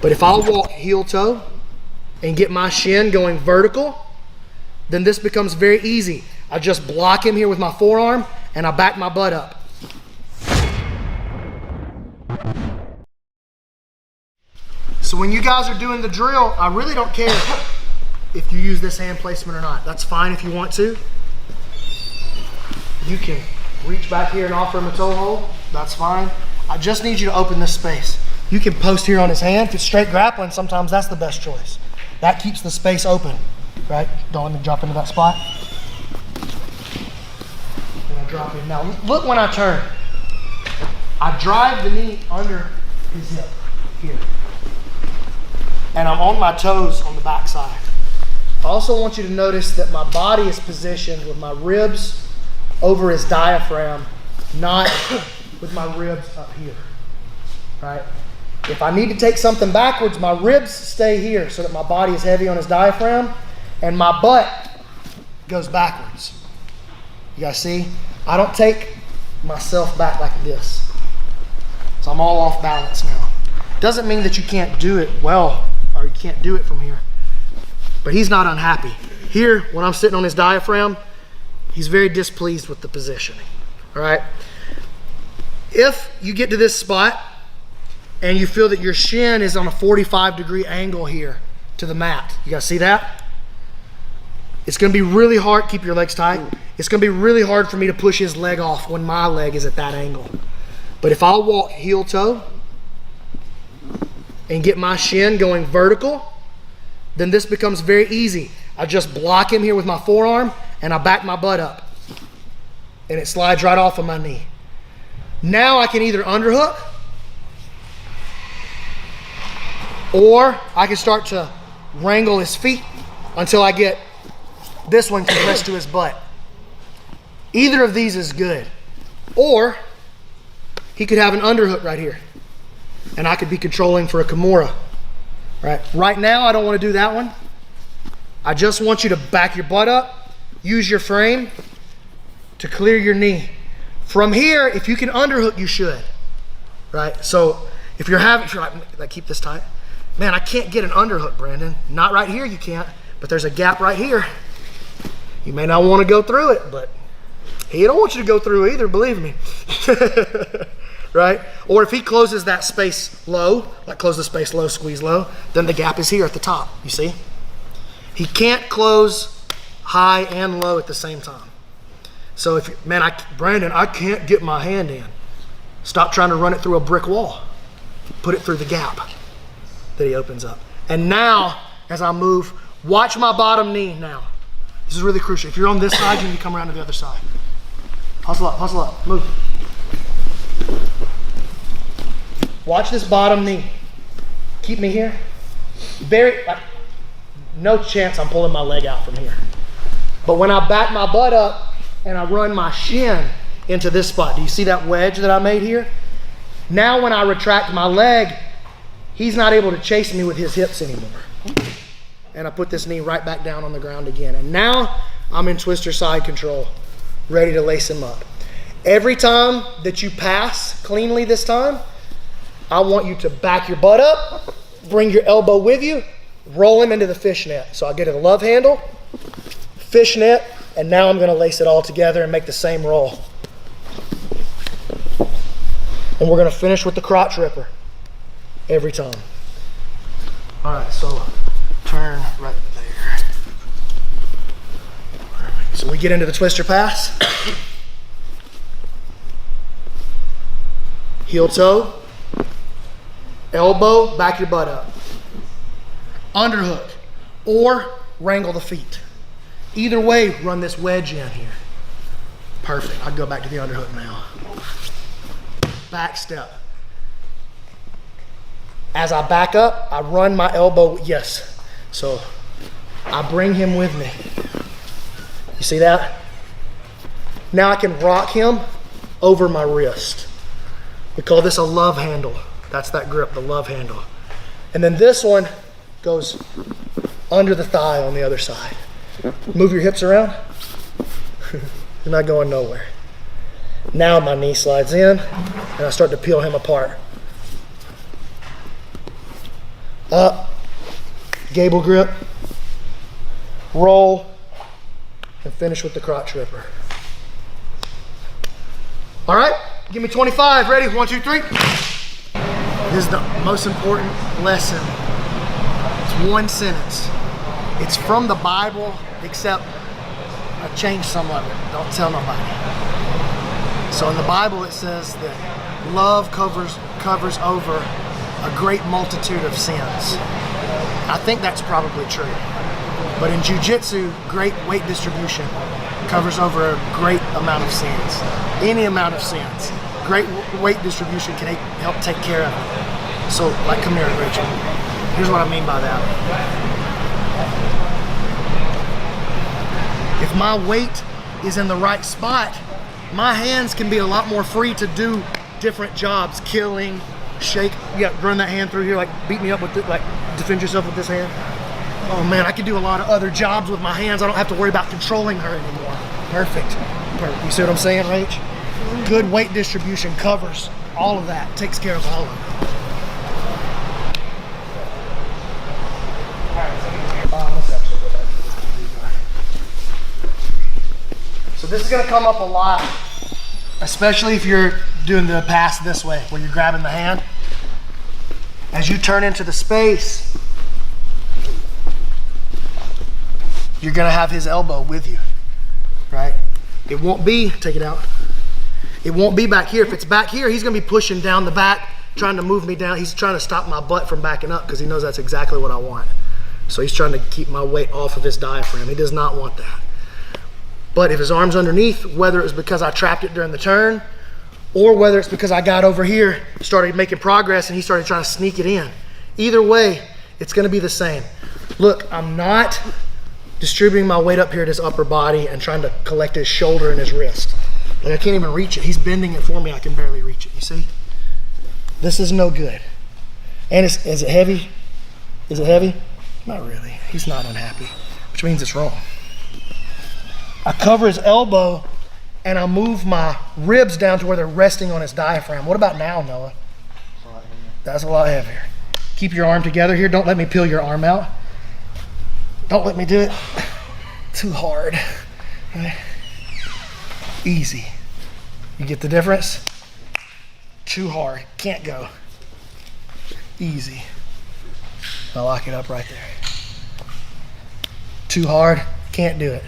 But if I'll walk heel toe and get my shin going vertical, then this becomes very easy. I just block him here with my forearm and I back my butt up. So when you guys are doing the drill, I really don't care if you use this hand placement or not. That's fine if you want to. You can reach back here and offer him a toe hold. That's fine. I just need you to open this space. You can post here on his hand. If it's straight grappling, sometimes that's the best choice. That keeps the space open, right? Don't let me drop into that spot. And I drop in. Now look when I turn. I drive the knee under his hip here. And I'm on my toes on the back side. I also want you to notice that my body is positioned with my ribs over his diaphragm, not with my ribs up here, right? If I need to take something backwards, my ribs stay here so that my body is heavy on his diaphragm and my butt goes backwards. You guys see? I don't take myself back like this. So I'm all off balance now. Doesn't mean that you can't do it well or you can't do it from here. But he's not unhappy. Here, when I'm sitting on his diaphragm, he's very displeased with the positioning, all right? If you get to this spot and you feel that your shin is on a 45-degree angle here to the mat, you guys see that? It's gonna be really hard, keep your legs tight. It's gonna be really hard for me to push his leg off when my leg is at that angle. But if I'll walk heel toe and get my shin going vertical, then this becomes very easy. I just block him here with my forearm and I back my butt up and it slides right off of my knee. Now I can either underhook or I can start to wrangle his feet until I get this one compressed to his butt. Either of these is good. Or he could have an underhook right here and I could be controlling for a Kimura. Right now, I don't want to do that one. I just want you to back your butt up, use your frame to clear your knee. From here, if you can underhook, you should, right? So if you're like, keep this tight. Man, I can't get an underhook, Brandon. Not right here, you can't, but there's a gap right here. You may not want to go through it, but he don't want you to go through either, believe me. Right? Or if he closes that space low, like close the space low, squeeze low, then the gap is here at the top, you see? He can't close high and low at the same time. So if, man, Brandon, I can't get my hand in. Stop trying to run it through a brick wall. Put it through the gap that he opens up. And now, as I move, watch my bottom knee now. This is really crucial. If you're on this side, you need to come around to the other side. Hustle up, move. Watch this bottom knee. Keep me here. No chance I'm pulling my leg out from here. But when I back my butt up and I run my shin into this spot, do you see that wedge that I made here? Now when I retract my leg, he's not able to chase me with his hips anymore. And I put this knee right back down on the ground again. And now I'm in twister side control, ready to lace him up. Every time that you pass cleanly this time, I want you to back your butt up, bring your elbow with you, roll him into the fishnet. So I get a love handle, fishnet, and now I'm gonna lace it all together and make the same roll. And we're gonna finish with the crotch ripper every time. All right, so turn right there. Perfect. So we get into the twister pass. Heel toe, elbow, back your butt up. Underhook or wrangle the feet. Either way, run this wedge in here. Perfect. I'll go back to the underhook now. Back step. As I back up, I run my elbow, yes. So I bring him with me. You see that? Now I can rock him over my wrist. We call this a love handle. That's that grip, the love handle. And then this one goes under the thigh on the other side. Move your hips around. You're not going nowhere. Now my knee slides in and I start to peel him apart. up, gable grip, roll, and finish with the crotch ripper. All right, give me 25. Ready? 1, 2, 3. This is the most important lesson. It's one sentence. It's from the Bible, except I changed some of it. Don't tell nobody. So in the Bible it says that love covers over a great multitude of sins. I think that's probably true. But in jiu-jitsu, great weight distribution covers over a great amount of sins. Any amount of sins. Great weight distribution can help take care of it. So, like, come here, Rachel. Here's what I mean by that. If my weight is in the right spot, my hands can be a lot more free to do different jobs. Killing, shake, run that hand through here, like beat me up with it, like defend yourself with this hand. Oh man, I can do a lot of other jobs with my hands. I don't have to worry about controlling her anymore. Perfect. You see what I'm saying, Rach? Good weight distribution covers all of that, takes care of all of it. So this is gonna come up a lot, especially if you're doing the pass this way, where you're grabbing the hand. As you turn into the space, you're gonna have his elbow with you, right? It won't be, take it out. It won't be back here. If it's back here, he's gonna be pushing down the back, trying to move me down. He's trying to stop my butt from backing up because he knows that's exactly what I want. So he's trying to keep my weight off of his diaphragm. He does not want that. But if his arm's underneath, whether it was because I trapped it during the turn, or whether it's because I got over here, started making progress, and he started trying to sneak it in. Either way, it's gonna be the same. Look, I'm not distributing my weight up here at his upper body and trying to collect his shoulder and his wrist. Like, I can't even reach it. He's bending it for me. I can barely reach it. You see? This is no good. And is it heavy? Is it heavy? Not really. He's not unhappy, which means it's wrong. I cover his elbow and I move my ribs down to where they're resting on his diaphragm. What about now, Noah? That's a lot heavier. Keep your arm together here. Don't let me peel your arm out. Don't let me do it too hard. Right? Easy. You get the difference? Too hard. Can't go. Easy. I'll lock it up right there. Too hard. Can't do it.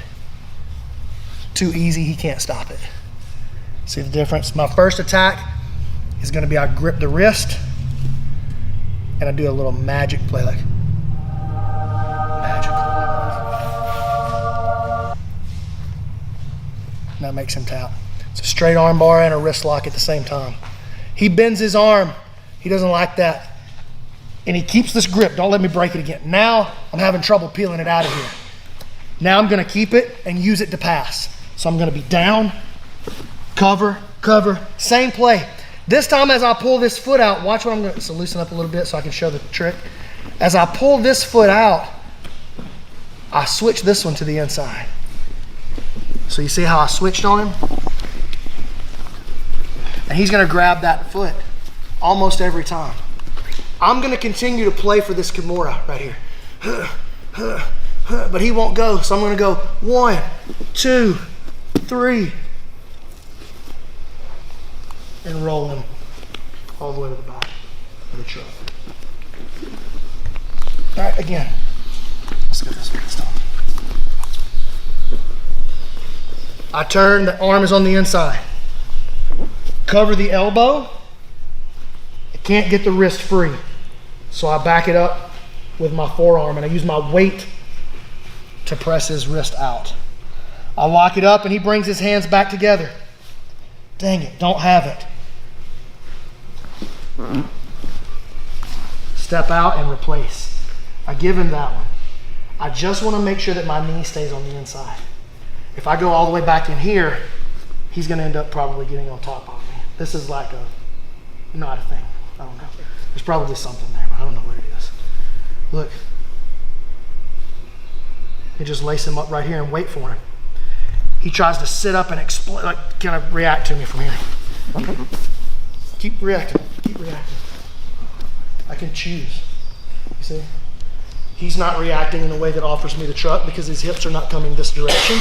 Too easy. He can't stop it. See the difference? My first attack is going to be I grip the wrist and I do a little magic play, like magical. That makes him tap. It's a straight arm bar and a wrist lock at the same time. He bends his arm. He doesn't like that. And he keeps this grip. Don't let me break it again. Now I'm having trouble peeling it out of here. Now I'm going to keep it and use it to pass. So I'm going to be down, cover, cover, same play. This time as I pull this foot out, watch what I'm going to, so loosen up a little bit so I can show the trick. As I pull this foot out, I switch this one to the inside. So you see how I switched on him? And he's going to grab that foot almost every time. I'm going to continue to play for this Kimura right here. But he won't go, so I'm going to go 1, 2, 3, and roll him all the way to the back of the truck. All right, again. Let's go this way this time. I turn, the arm is on the inside. Cover the elbow. I can't get the wrist free. So I back it up with my forearm and I use my weight to press his wrist out. I lock it up and he brings his hands back together. Dang it, don't have it. Step out and replace. I give him that one. I just want to make sure that my knee stays on the inside. If I go all the way back in here, he's going to end up probably getting on top of me. This is like not a thing. I don't know. There's probably something there, but I don't know what it is. Look. You just lace him up right here and wait for him. He tries to sit up and explode, like kind of react to me from here. Keep reacting, keep reacting. I can choose. You See? He's not reacting in a way that offers me the truck because his hips are not coming this direction.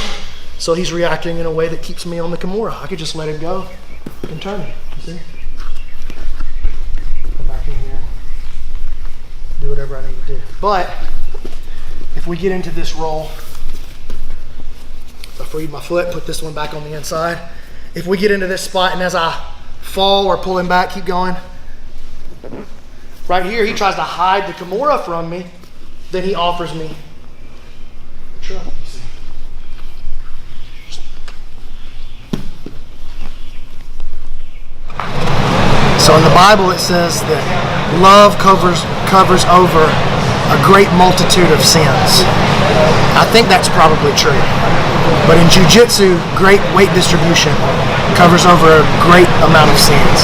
So he's reacting in a way that keeps me on the Kimura. I could just let him go and turn it. You see? Come back in here. Do whatever I need to do. But if we get into this roll, I freed my foot, put this one back on the inside. If we get into this spot and as I fall or pull him back, keep going. Right here, he tries to hide the Kimura from me. Then he offers me the truck. So in the Bible it says that love covers over a great multitude of sins. I think that's probably true. But in jiu-jitsu, great weight distribution covers over a great amount of sins.